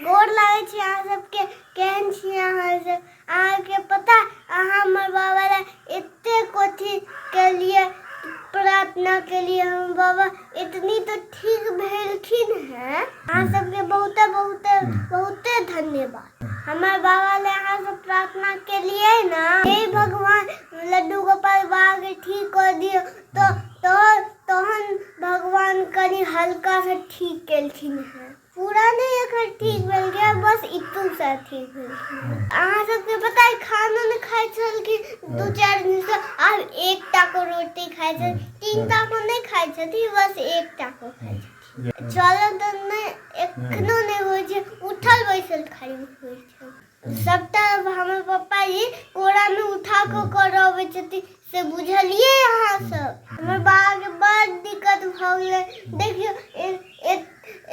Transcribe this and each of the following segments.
गोर लागै छी अहाँ सबके। केहन छी अहाँ सब? अहाँके पता अहाँ हमर बाबा ला एते कथी के लिए प्रार्थना के लिए हम बाबा इतनी तो ठीक भेलखिन है। अहाँ सबके बहुते बहुते बहुते धन्यवाद। हमारे बाबा ले अहाँ सब प्रार्थना के लिए ना, हे भगवान लड्डू गोपाल बाबा के ठीक कर दियो तहन भगवान कनी हल्का से ठीक केलखिन है। पूरा नहीं एखन ठीक भेल गया, बस इतू सा ठीक भेल। अहाँ सबके पता है खाना नहीं खाए छलखिन 2-4 दिन से, अब 1 टाको रोटी खाए छल, 3 टाको नहीं खाए छथि, बस 1 टाको खाए छथि। चलो तो नहीं एखनो नहीं होय छै, उठल बैसल खाली होय छै। सबटा हमर पप्पा जी कोरा में उठा के करबै छथि, से बुझलिए अहाँ सब। हमर बाबा के बड़ दिक्कत भ गेलै, देखियो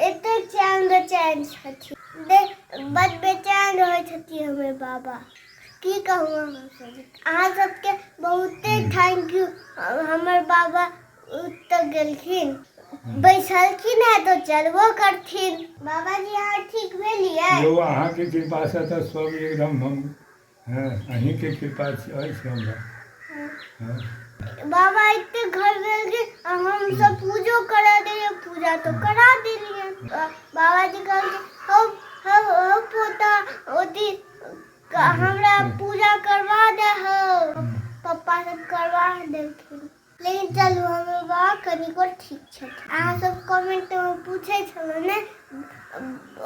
एते चैन बेचैन छथि, बड़ बेचैन रहै छथि हमर बाबा। की कहूँ अहाँ सबके बहुते थैंक यू। हमर बाबा उठ गेलखिन, बैसलखिन है तो चलबो करथिन। बाबा जी अहाँ ठीक भेलियै? यो अहाँ के कृपा से तो सब एकदम हम अहीं के कृपा अछि हमरा। बाबा इतने घर गेलखिन, हम सब पूजो करा देलिए, पूजा तो करा देलिए। बाबा जी कहलखिन हो पोता ओती हमरा पूजा करवा दे हो। पप्पा सब करवा देलखिन। लेकिन चलू हमर बाबा कनिको ठीक छथि। अहाँ सब कमेंट में पूछे छलो ने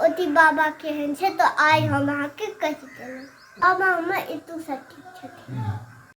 ओती बाबा केहन छै, तो आइ हम अहाँ के कहि देलहुँ। बाबा हमर इतू सा ठीक छथि।